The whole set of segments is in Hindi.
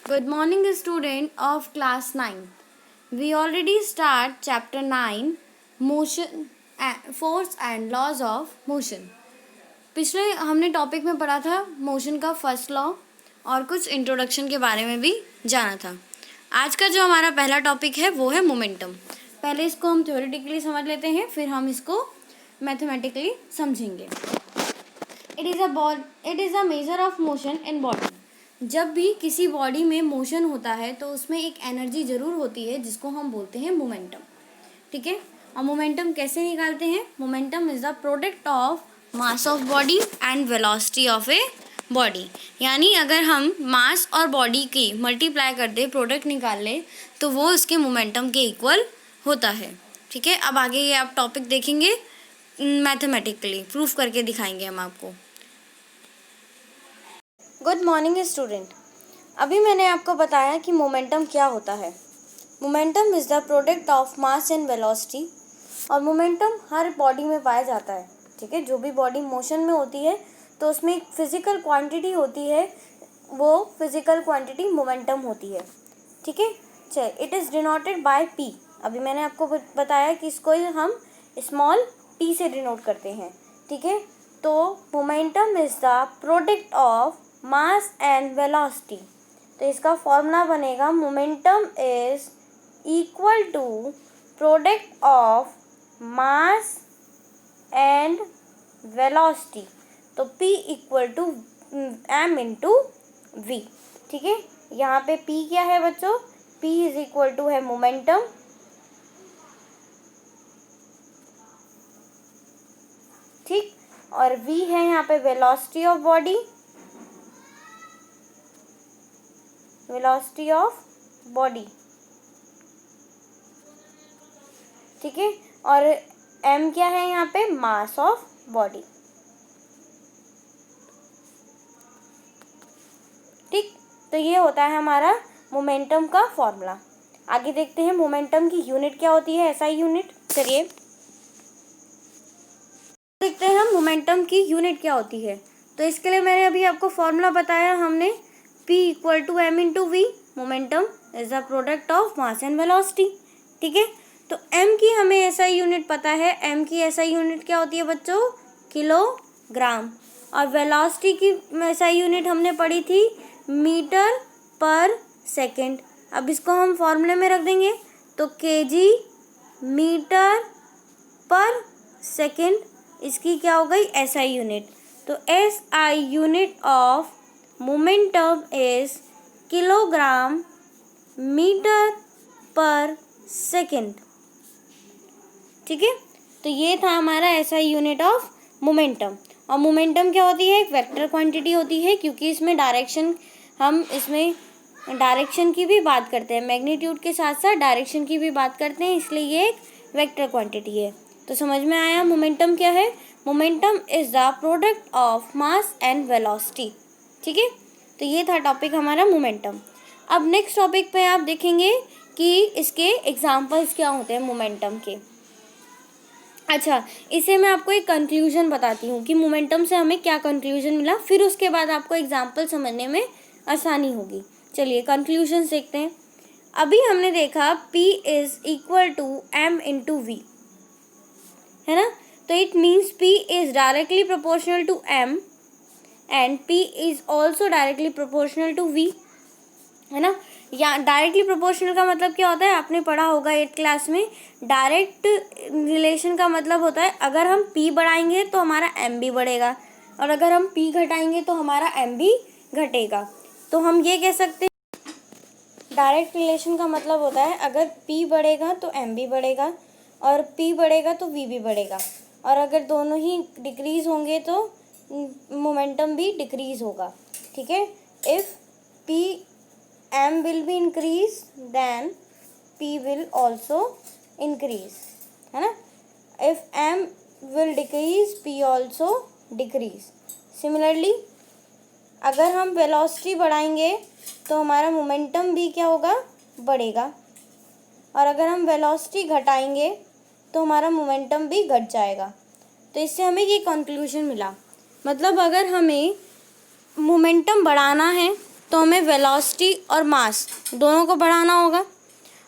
Good morning, student of class 9. We already start chapter 9, motion, force and laws of motion. पिछले हमने टॉपिक में पढ़ा था मोशन का फर्स्ट लॉ और कुछ इंट्रोडक्शन के बारे में भी जाना था। आज का जो हमारा पहला टॉपिक है वो है मोमेंटम। पहले इसको हम थ्योरेटिकली समझ लेते हैं, फिर हम इसको मैथमेटिकली समझेंगे। It is a measure of motion in body. जब भी किसी बॉडी में मोशन होता है तो उसमें एक एनर्जी ज़रूर होती है जिसको हम बोलते हैं मोमेंटम। ठीक है, और मोमेंटम कैसे निकालते हैं? Momentum is the product of mass of body and velocity of a body. यानी अगर हम मास और बॉडी की मल्टीप्लाई कर दे, प्रोडक्ट निकाल ले, तो वो उसके मोमेंटम के इक्वल होता है। ठीक है, अब आगे ये आप टॉपिक देखेंगे मैथमेटिकली, प्रूफ करके दिखाएंगे हम आपको। Good morning student. अभी मैंने आपको बताया कि मोमेंटम क्या होता है। Momentum is the product of mass and velocity, और मोमेंटम हर बॉडी में पाया जाता है। ठीक है, जो भी बॉडी मोशन में होती है तो उसमें एक फिजिकल क्वांटिटी होती है, वो फिजिकल क्वांटिटी मोमेंटम होती है। ठीक है, चल it is denoted by P. अभी मैंने आपको बताया कि इसको हम स्मॉल टी से डिनोट करते हैं। ठीक है, तो momentum is the product of mass and velocity. तो इसका फॉर्मूला बनेगा momentum is equal to product of mass and velocity. तो P equal to m into v. ठीक है, यहाँ पे P क्या है बच्चों? P इज इक्वल टू है मोमेंटम, ठीक, और V है यहाँ पे velocity of body, velocity of body. ठीक है, और m क्या है यहाँ पे? Mass of body. ठीक, तो ये होता है हमारा मोमेंटम का फॉर्मूला। आगे देखते हैं मोमेंटम की यूनिट क्या होती है, SI यूनिट। चलिए देखते हैं हम मोमेंटम की यूनिट क्या होती है। तो इसके लिए मैंने अभी आपको फॉर्मूला बताया हमने, P equal to m into v. Momentum is the product of mass and velocity. ठीक है, तो m की हमें SI यूनिट पता है। m की SI यूनिट क्या होती है बच्चों? किलोग्राम। और वेलोसिटी की SI यूनिट हमने पढ़ी थी मीटर पर सेकेंड। अब इसको हम फॉर्मूले में रख देंगे, तो kg मीटर पर सेकेंड, इसकी क्या हो गई? SI unit. तो SI unit of momentum is kilogram metre per second. ठीक है, तो ये था हमारा SI यूनिट ऑफ मोमेंटम। और मोमेंटम क्या होती है? एक वेक्टर क्वांटिटी होती है, क्योंकि इसमें डायरेक्शन, हम इसमें डायरेक्शन की भी बात करते हैं, मैग्नीट्यूड के साथ साथ डायरेक्शन की भी बात करते हैं, इसलिए ये एक वेक्टर क्वांटिटी है। तो समझ में आया मोमेंटम क्या है? Momentum is the product of mass and velocity. ठीक है, तो ये था टॉपिक हमारा मोमेंटम। अब नेक्स्ट टॉपिक पे आप देखेंगे कि इसके एग्जाम्पल्स क्या होते हैं मोमेंटम के। अच्छा, इसे मैं आपको एक कंक्लूजन बताती हूँ कि मोमेंटम से हमें क्या कंक्लूजन मिला, फिर उसके बाद आपको एग्जाम्पल समझने में आसानी होगी। चलिए कंक्लूजन देखते हैं। अभी हमने देखा P is equal to m into v, है ना। तो it means P is directly proportional to m and P is also directly proportional to V, है ना। या डायरेक्टली प्रोपोर्शनल का मतलब क्या होता है? आपने पढ़ा होगा 8th क्लास में। डायरेक्ट रिलेशन का मतलब होता है अगर हम P बढ़ाएंगे तो हमारा M भी बढ़ेगा, और अगर हम P घटाएंगे तो हमारा M भी घटेगा। तो हम ये कह सकते हैं डायरेक्ट रिलेशन का मतलब होता है अगर P बढ़ेगा तो M भी बढ़ेगा, और P बढ़ेगा तो V भी बढ़ेगा, और अगर दोनों ही डिक्रीज होंगे तो मोमेंटम भी डिक्रीज होगा। ठीक है, if P M will be increase then P will also increase, है ना। if M will decrease P also decrease। Similarly अगर हम वेलोसिटी बढ़ाएंगे तो हमारा मोमेंटम भी क्या होगा? बढ़ेगा, और अगर हम वेलोसिटी घटाएंगे तो हमारा मोमेंटम भी घट जाएगा। तो इससे हमें ये कंक्लूजन मिला, मतलब अगर हमें मोमेंटम बढ़ाना है तो हमें वेलोसिटी और मास दोनों को बढ़ाना होगा,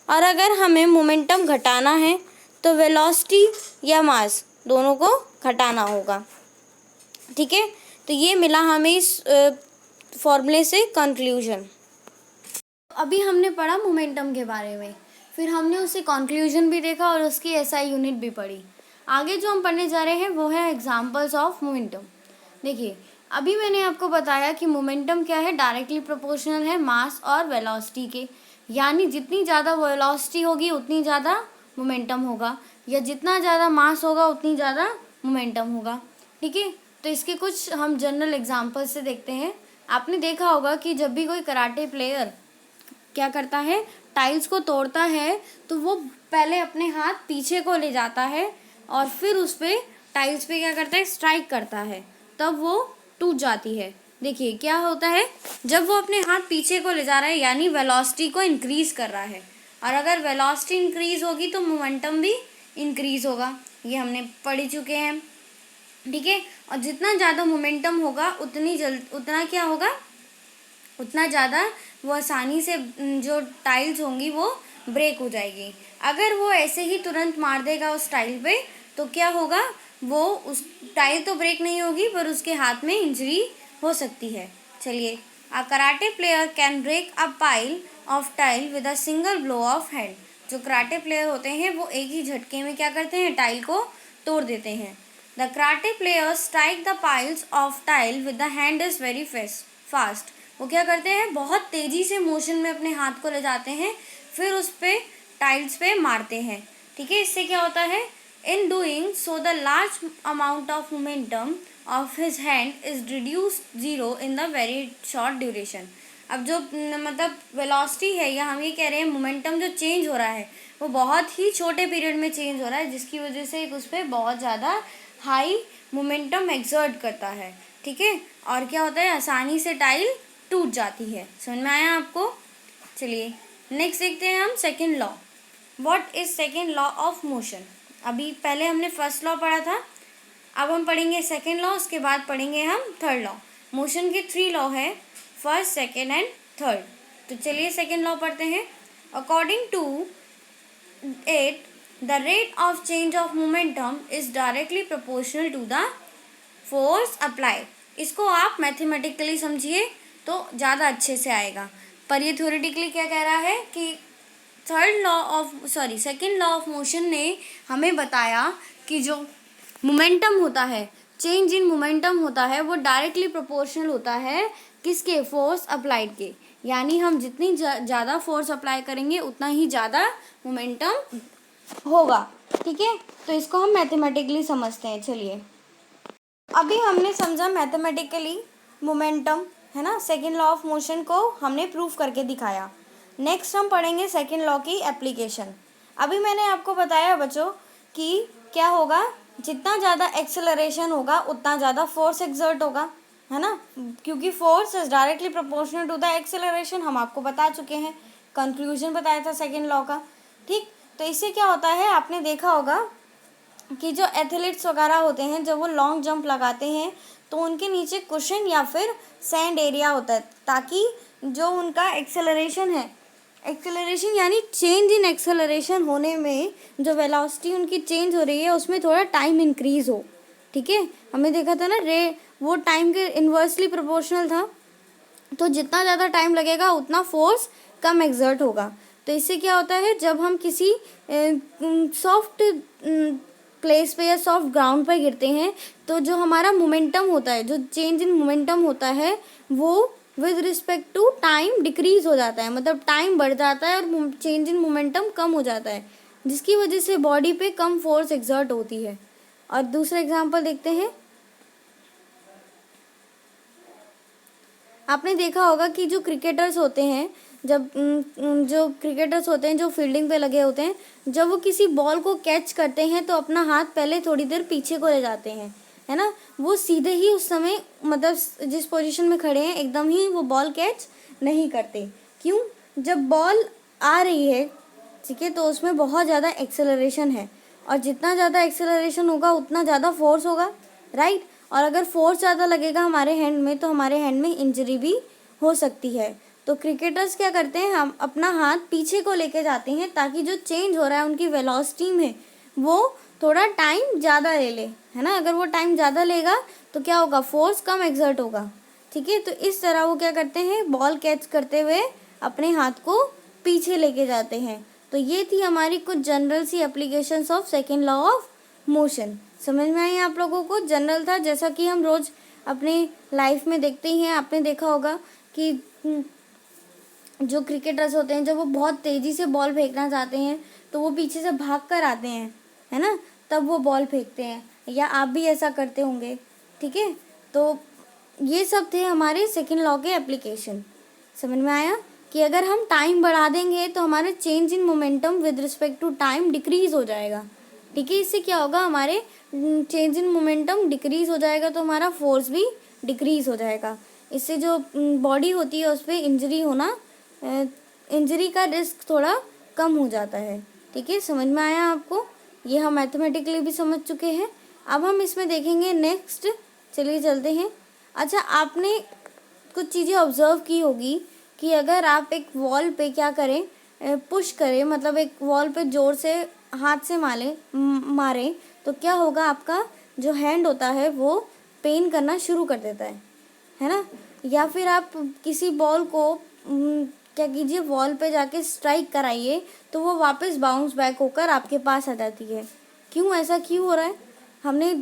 और अगर हमें मोमेंटम घटाना है तो वेलोसिटी या मास दोनों को घटाना होगा। ठीक है, तो ये मिला हमें इस फॉर्मूले से कंक्लूजन। अभी हमने पढ़ा मोमेंटम के बारे में, फिर हमने उससे कंक्लूजन भी देखा और उसकी एसआई यूनिट भी पढ़ी। आगे जो हम पढ़ने जा रहे हैं वो है एग्जांपल्स ऑफ मोमेंटम। देखिए, अभी मैंने आपको बताया कि मोमेंटम क्या है, डायरेक्टली प्रोपोर्शनल है मास और वेलोसिटी के, यानी जितनी ज़्यादा वेलोसिटी होगी उतनी ज़्यादा मोमेंटम होगा, या जितना ज़्यादा मास होगा उतनी ज़्यादा मोमेंटम होगा। ठीक है, तो इसके कुछ हम जनरल एग्जांपल से देखते हैं। आपने देखा होगा कि जब भी कोई कराटे प्लेयर क्या करता है, टाइल्स को तोड़ता है, तो वो पहले अपने हाथ पीछे को ले जाता है और फिर उस पर टाइल्स पे क्या करता है, स्ट्राइक करता है, तब वो टूट जाती है। देखिए क्या होता है, जब वो अपने हाथ पीछे को ले जा रहा है यानी वेलोसिटी को इंक्रीज कर रहा है, और अगर वेलोसिटी इंक्रीज होगी तो मोमेंटम भी इंक्रीज होगा, ये हमने पढ़ चुके हैं। ठीक है, और जितना ज़्यादा मोमेंटम होगा उतना क्या होगा, उतना ज़्यादा वो आसानी से जो टाइल्स होंगी वो ब्रेक हो जाएगी। अगर वो ऐसे ही तुरंत मार देगा उस टाइल पे तो क्या होगा, वो उस टाइल तो ब्रेक नहीं होगी पर उसके हाथ में इंजरी हो सकती है। चलिए, a karate player can break a pile of tile with a single blow of hand. जो कराटे प्लेयर होते हैं वो एक ही झटके में क्या करते हैं, टाइल को तोड़ देते हैं। The karate players strike the piles of tile with the hand is very fast. वो क्या करते हैं, बहुत तेज़ी से मोशन में अपने हाथ को ले जाते हैं, फिर उस पर टाइल्स पे मारते हैं। ठीक है, इससे क्या होता है, in doing so the large amount of momentum of his hand is reduced zero in the very short duration. अब जो मतलब वेलोसिटी है, या हम ये कह रहे हैं मोमेंटम जो चेंज हो रहा है वो बहुत ही छोटे पीरियड में चेंज हो रहा है, जिसकी वजह से उस पर बहुत ज़्यादा हाई मोमेंटम एक्सर्ट करता है। ठीक है, और क्या होता है, आसानी से टाइल टूट जाती है। समझ में आया आपको? चलिए नेक्स्ट देखते हैं हम second law. What is second law of motion? अभी पहले हमने फर्स्ट लॉ पढ़ा था, अब हम पढ़ेंगे सेकंड लॉ, उसके बाद पढ़ेंगे हम थर्ड लॉ। मोशन के 3 लॉ है, फर्स्ट, सेकंड एंड थर्ड। तो चलिए सेकंड लॉ पढ़ते हैं। According to it the rate of change of momentum is directly proportional to the force applied. इसको आप मैथमेटिकली समझिए तो ज़्यादा अच्छे से आएगा, पर ये थ्योरेटिकली क्या कह रहा है कि सेकंड लॉ ऑफ मोशन ने हमें बताया कि जो मोमेंटम होता है, चेंज इन मोमेंटम होता है, वो डायरेक्टली प्रोपोर्शनल होता है किसके, फोर्स अप्लाइड के। यानी हम जितनी ज़्यादा फोर्स अप्लाई करेंगे उतना ही ज़्यादा मोमेंटम होगा। ठीक है, तो इसको हम मैथमेटिकली समझते हैं। चलिए, अभी हमने समझा मैथमेटिकली मोमेंटम, है ना, सेकेंड लॉ ऑफ मोशन को हमने प्रूफ करके दिखाया। नेक्स्ट हम पढ़ेंगे सेकेंड लॉ की एप्लीकेशन। अभी मैंने आपको बताया बच्चों कि क्या होगा, जितना ज़्यादा एक्सेलरेशन होगा उतना ज़्यादा फोर्स एक्सर्ट होगा, है ना, क्योंकि force is directly proportional to the acceleration. हम आपको बता चुके हैं, कंक्लूजन बताया था सेकेंड लॉ का। ठीक, तो इससे क्या होता है, आपने देखा होगा कि जो एथलीट्स वगैरह होते हैं जब वो लॉन्ग जंप लगाते हैं तो उनके नीचे कुशन या फिर सैंड एरिया होता है, ताकि जो उनका एक्सेलरेशन है, एक्सेलरेशन यानी चेंज इन एक्सेलरेशन होने में जो वेलोसिटी उनकी चेंज हो रही है उसमें थोड़ा टाइम इंक्रीज हो। ठीक है, हमने देखा था ना, वो टाइम के इन्वर्सली प्रोपोर्शनल था, तो जितना ज़्यादा टाइम लगेगा उतना फोर्स कम एक्सर्ट होगा। तो इससे क्या होता है, जब हम किसी सॉफ्ट प्लेस पे या सॉफ्ट ग्राउंड पे गिरते हैं तो जो हमारा मोमेंटम होता है, जो चेंज इन मोमेंटम होता है, वो with respect to time decrease हो जाता है, मतलब टाइम बढ़ जाता है और चेंज इन मोमेंटम कम हो जाता है, जिसकी वजह से बॉडी पे कम फोर्स एक्सर्ट होती है। और दूसरा एग्जांपल देखते हैं। आपने देखा होगा कि जो क्रिकेटर्स होते हैं, जो फील्डिंग पे लगे होते हैं, जब वो किसी बॉल को कैच करते हैं तो अपना हाथ पहले थोड़ी देर पीछे को ले जाते हैं, है ना, वो सीधे ही उस समय मतलब जिस पोजीशन में खड़े हैं एकदम ही वो बॉल कैच नहीं करते। क्यों? जब बॉल आ रही है, ठीक है, तो उसमें बहुत ज़्यादा एक्सेलरेशन है, और जितना ज़्यादा एक्सेलरेशन होगा उतना ज़्यादा फोर्स होगा, राइट। और अगर फोर्स ज़्यादा लगेगा हमारे हैंड में तो हमारे हैंड में इंजरी भी हो सकती है। तो क्रिकेटर्स क्या करते हैं, हम अपना हाथ पीछे को लेके जाते हैं ताकि जो चेंज हो रहा है उनकी वेलोसिटी में वो थोड़ा टाइम ज़्यादा ले ले, है ना। अगर वो टाइम ज़्यादा लेगा तो क्या होगा, फोर्स कम एक्सर्ट होगा, ठीक है। तो इस तरह वो क्या करते हैं, बॉल कैच करते हुए अपने हाथ को पीछे लेके जाते हैं। तो ये थी हमारी कुछ जनरल सी applications of second law of motion. समझ में आई आप लोगों को? जनरल था, जैसा कि हम रोज़ अपने लाइफ में देखते ही हैं। आपने देखा होगा कि जो क्रिकेटर्स होते हैं, जब वो बहुत तेज़ी से बॉल फेंकना चाहते हैं तो वो पीछे से भाग कर आते हैं, है ना, तब वो बॉल फेंकते हैं, या आप भी ऐसा करते होंगे, ठीक है। तो ये सब थे हमारे सेकेंड लॉ के एप्लीकेशन। समझ में आया कि अगर हम टाइम बढ़ा देंगे तो हमारे change in momentum with respect to time decrease हो जाएगा, ठीक है। इससे क्या होगा, हमारे चेंज इन मोमेंटम डिक्रीज हो जाएगा तो हमारा फोर्स भी डिक्रीज हो जाएगा। इससे जो बॉडी होती है उस पर इंजरी का रिस्क थोड़ा कम हो जाता है, ठीक है। समझ में आया आपको? ये हम मैथमेटिकली भी समझ चुके हैं। अब हम इसमें देखेंगे नेक्स्ट। चलिए चलते हैं। अच्छा, आपने कुछ चीज़ें ऑब्जर्व की होगी कि अगर आप एक वॉल पे क्या करें, पुश करें, मतलब एक वॉल पे ज़ोर से हाथ से मारें तो क्या होगा, आपका जो हैंड होता है वो पेन करना शुरू कर देता है ना। या फिर आप किसी बॉल को क्या कीजिए, वॉल पे जाके स्ट्राइक कराइए तो वो वापस बाउंस बैक होकर आपके पास आ जाती है। क्यों, ऐसा क्यों हो रहा है? हमने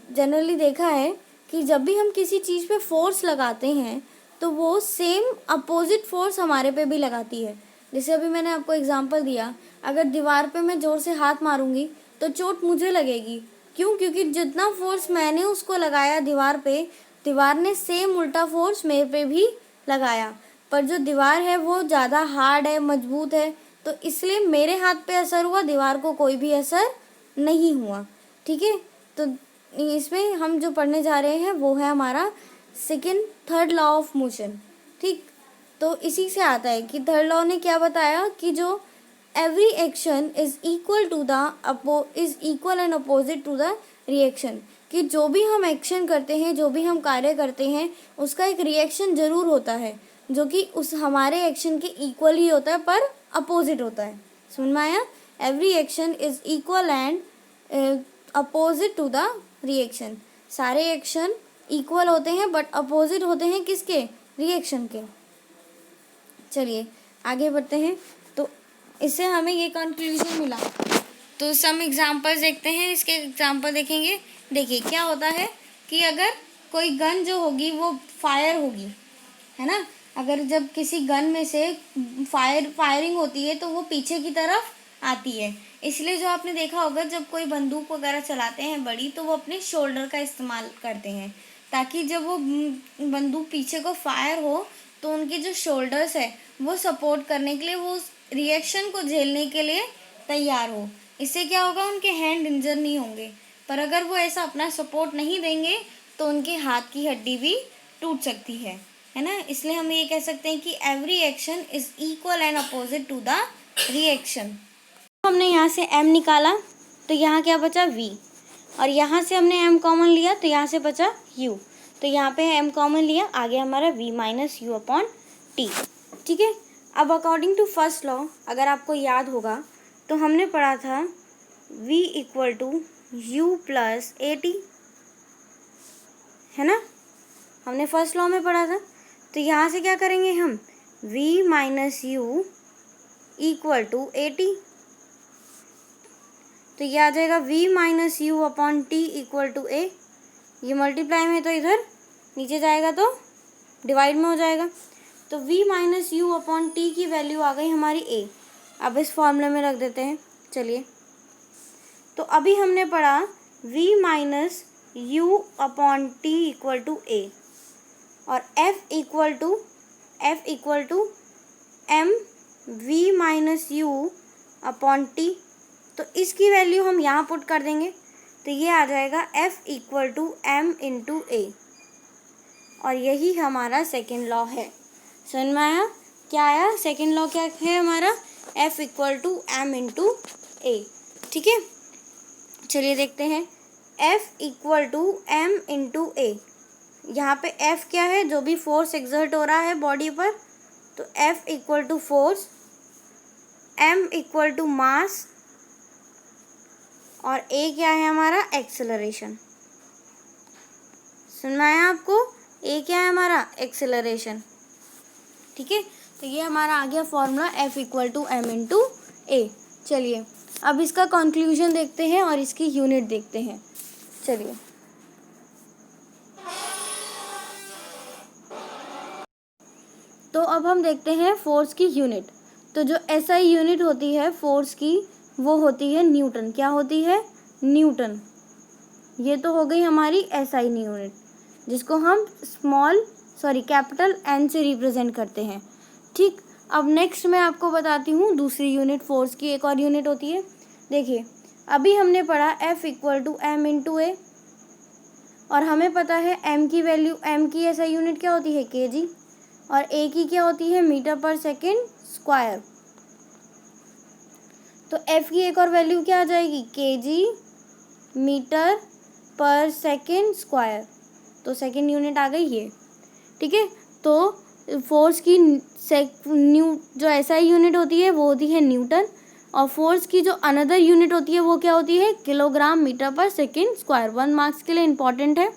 जनरली देखा है कि जब भी हम किसी चीज़ पे फोर्स लगाते हैं तो वो सेम अपोजिट फोर्स हमारे पे भी लगाती है। जैसे अभी मैंने आपको एग्जांपल दिया, अगर दीवार पे मैं ज़ोर से हाथ मारूंगी तो चोट मुझे लगेगी। क्यों? क्योंकि जितना फोर्स मैंने उसको लगाया दीवार पे, दीवार ने सेम उल्टा फोर्स मेरे पे भी लगाया, पर जो दीवार है वो ज़्यादा हार्ड है, मजबूत है, तो इसलिए मेरे हाथ पे असर हुआ, दीवार को कोई भी असर नहीं हुआ, ठीक है। तो इसमें हम जो पढ़ने जा रहे हैं वो है हमारा थर्ड लॉ ऑफ मोशन, ठीक। तो इसी से आता है कि थर्ड लॉ ने क्या बताया कि जो every action is equal and opposite to the reaction, कि जो भी हम एक्शन करते हैं, जो भी हम कार्य करते हैं, उसका एक रिएक्शन ज़रूर होता है जो कि उस हमारे एक्शन के इक्वल ही होता है पर अपोजिट होता है। समझ में आया? Every action is equal and opposite to the reaction. सारे एक्शन इक्वल होते हैं बट अपोजिट होते हैं किसके? रिएक्शन के। चलिए आगे बढ़ते हैं। तो इससे हमें ये कंक्लूजन मिला। तो सम एग्जांपल्स देखते हैं, इसके एग्जांपल देखेंगे। देखिए क्या होता है कि अगर कोई गन जो होगी वो फायर होगी, है ना। अगर जब किसी गन में से फायरिंग होती है तो वो पीछे की तरफ आती है। इसलिए जो आपने देखा होगा जब कोई बंदूक वगैरह चलाते हैं बड़ी, तो वो अपने शोल्डर का इस्तेमाल करते हैं ताकि जब वो बंदूक पीछे को फायर हो तो उनके जो शोल्डर्स है वो सपोर्ट करने के लिए, वो उस रिएक्शन को झेलने के लिए तैयार हो। इससे क्या होगा, उनके हैंड इंजर नहीं होंगे। पर अगर वो ऐसा अपना सपोर्ट नहीं देंगे तो उनके हाथ की हड्डी भी टूट सकती है ना। इसलिए हम ये कह सकते हैं कि every action is equal and opposite to the reaction. हमने यहाँ से m निकाला तो यहाँ क्या बचा v, और यहाँ से हमने m कॉमन लिया तो यहाँ से बचा u। तो यहाँ पे m कॉमन लिया, आगे हमारा v minus u upon T, ठीक है। अब अकॉर्डिंग टू फर्स्ट लॉ, अगर आपको याद होगा तो हमने पढ़ा था v equal to u plus a t, है ना। हमने फर्स्ट लॉ में पढ़ा था। तो यहाँ से क्या करेंगे हम, v minus u equal to a t, तो ये आ जाएगा v minus u upon t equal to a. ये मल्टीप्लाई में तो इधर नीचे जाएगा तो डिवाइड में हो जाएगा। तो v minus u upon T की वैल्यू आ गई हमारी a। अब इस फॉर्मूले में रख देते हैं। चलिए, तो अभी हमने पढ़ा v minus u upon t equal to a, और f equal to m v minus u upon t. तो इसकी वैल्यू हम यहाँ पुट कर देंगे तो ये आ जाएगा f equal to m into a, और यही हमारा सेकेंड लॉ है। समझ में आया? क्या आया सेकेंड लॉ? क्या है हमारा? f equal to m into a, ठीक है। चलिए देखते हैं, f equal to m into a. यहाँ पे F क्या है, जो भी फोर्स एक्सर्ट हो रहा है बॉडी पर, तो F equal to force, M equal to mass, और A क्या है हमारा, एक्सेलरेशन। सुनना है आपको, A क्या है हमारा, एक्सेलरेशन। ठीक है, तो ये हमारा आ गया formula F equal to M into A। चलिए अब इसका कंक्लूजन देखते हैं और इसकी यूनिट देखते हैं। चलिए तो अब हम देखते हैं फोर्स की यूनिट। तो जो SI यूनिट होती है फोर्स की, वो होती है न्यूटन। क्या होती है, न्यूटन। ये तो हो गई हमारी SI यूनिट, जिसको हम कैपिटल N से रिप्रेजेंट करते हैं। ठीक, अब नेक्स्ट मैं आपको बताती हूँ दूसरी यूनिट फोर्स की। एक और यूनिट होती है, देखिए अभी हमने पढ़ा F equal to M into A, और हमें पता है M की वैल्यू, M की SI यूनिट क्या होती है, kg, और A की क्या होती है, मीटर पर सेकेंड स्क्वायर। तो F की एक और वैल्यू क्या आ जाएगी, kg metre per second square. तो सेकेंड यूनिट आ गई ये। ठीक है, तो फोर्स की जो SI यूनिट होती है वो होती है न्यूटन, और फोर्स की जो अनदर यूनिट होती है वो क्या होती है, kilogram metre per second square. 1 marks के लिए इम्पॉर्टेंट है,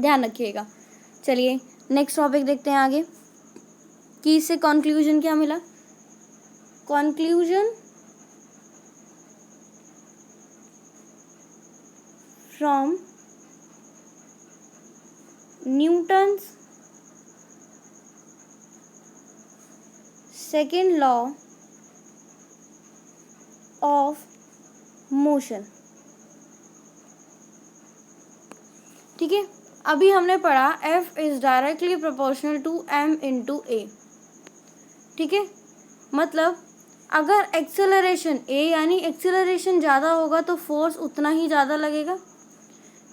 ध्यान रखिएगा। चलिए नेक्स्ट टॉपिक देखते हैं आगे कि इससे कंक्लूजन क्या मिला। Conclusion from Newton's second law of motion. ठीक है, अभी हमने पढ़ा F is directly proportional to M into A। ठीक है, मतलब अगर एक्सेलरेशन A यानी एक्सेलरेशन ज़्यादा होगा तो फोर्स उतना ही ज़्यादा लगेगा,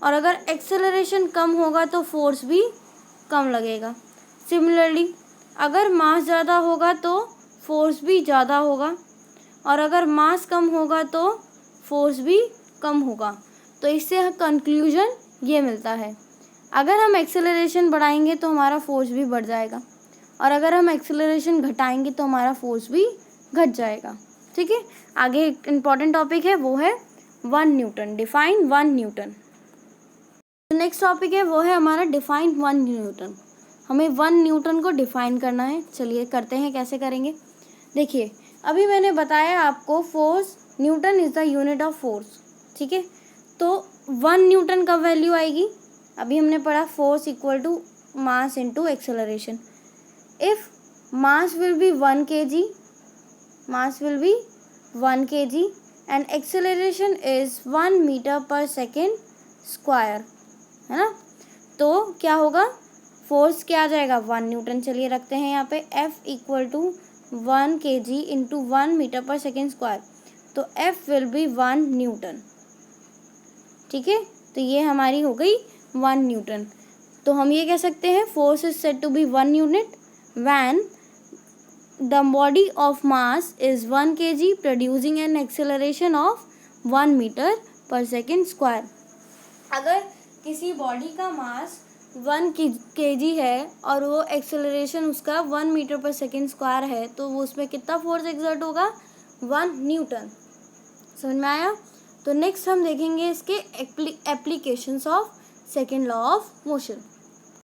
और अगर एक्सेलरेशन कम होगा तो फोर्स भी कम लगेगा। सिमिलरली अगर मास ज़्यादा होगा तो फोर्स भी ज़्यादा होगा, और अगर मास कम होगा तो फोर्स भी कम होगा। तो इससे कंक्लूजन ये मिलता है, अगर हम एक्सेलरेशन बढ़ाएंगे तो हमारा फोर्स भी बढ़ जाएगा, और अगर हम एक्सेलरेशन घटाएंगे तो हमारा फोर्स भी घट जाएगा। ठीक है, आगे एक इम्पॉर्टेंट टॉपिक है, वो है 1 Newton. Define 1 Newton. Next topic है वो है हमारा डिफाइन 1 न्यूटन। हमें 1 न्यूटन को डिफाइन करना है। चलिए करते हैं, कैसे करेंगे। देखिए अभी मैंने बताया आपको force, Newton is the unit of force. ठीक है, तो 1 न्यूटन का वैल्यू आएगी, अभी हमने पढ़ा force equal to mass into acceleration. If mass will be 1 kg, mass will be 1 kg and acceleration is 1 metre per second square, है ना। तो क्या होगा, फोर्स क्या आ जाएगा, 1 न्यूटन। चलिए रखते हैं यहाँ पे F equal to 1 kg into 1 metre per second square, तो F विल बी 1 न्यूटन। ठीक है, तो ये हमारी हो गई 1 न्यूटन। तो हम ये कह सकते हैं force is said to be 1 unit when the body of mass is 1 kg producing an acceleration of 1 metre per second square. अगर किसी बॉडी का मास 1 kg है और वो एक्सेलरेशन उसका 1 मीटर पर सेकेंड स्क्वायर है, तो वो उसमें कितना फोर्स एक्सर्ट होगा, 1 न्यूटन। समझ में आया। तो नेक्स्ट हम देखेंगे इसके applications of second law of motion.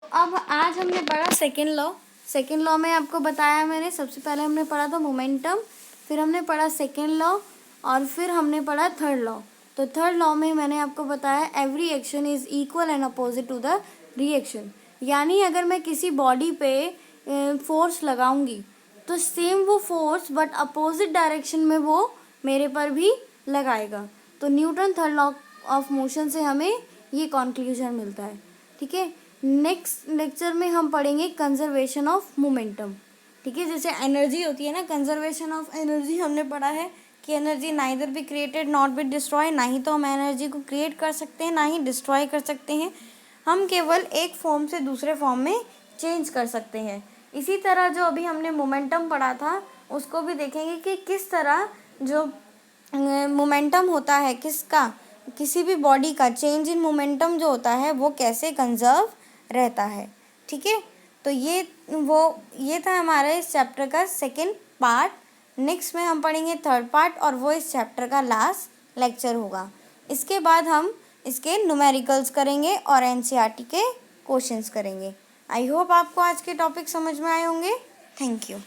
अब आज हमने पढ़ा सेकेंड लॉ। सेकेंड लॉ में आपको बताया मैंने, सबसे पहले हमने पढ़ा था मोमेंटम, फिर हमने पढ़ा सेकेंड लॉ, और फिर हमने पढ़ा थर्ड लॉ। तो थर्ड लॉ में मैंने आपको बताया every action is equal and opposite to the reaction. यानी अगर मैं किसी बॉडी पे फोर्स लगाऊंगी तो सेम वो फोर्स बट अपोजिट डायरेक्शन में वो मेरे पर भी लगाएगा। तो Newton third law of motion से हमें ये कॉन्क्लूजन मिलता है। ठीक है, नेक्स्ट लेक्चर में हम पढ़ेंगे कंजर्वेशन ऑफ मोमेंटम। ठीक है, जैसे एनर्जी होती है ना, कंजर्वेशन ऑफ एनर्जी हमने पढ़ा है कि energy neither be created not be destroy. ना ही तो हम एनर्जी को क्रिएट कर सकते हैं, ना ही डिस्ट्रॉय कर सकते हैं, हम केवल एक फॉर्म से दूसरे फॉर्म में चेंज कर सकते हैं। इसी तरह जो अभी हमने मोमेंटम पढ़ा था उसको भी देखेंगे कि किस तरह जो मोमेंटम होता है किसी भी बॉडी का चेंज इन मोमेंटम जो होता है वो कैसे कंजर्व रहता है। ठीक है, तो ये था हमारा इस चैप्टर का सेकंड पार्ट। नेक्स्ट में हम पढ़ेंगे थर्ड पार्ट और वो इस चैप्टर का लास्ट लेक्चर होगा। इसके बाद हम इसके न्यूमेरिकल्स करेंगे और एनसीईआरटी के क्वेश्चंस करेंगे। आई होप आपको आज के टॉपिक समझ में आए होंगे। Thank you.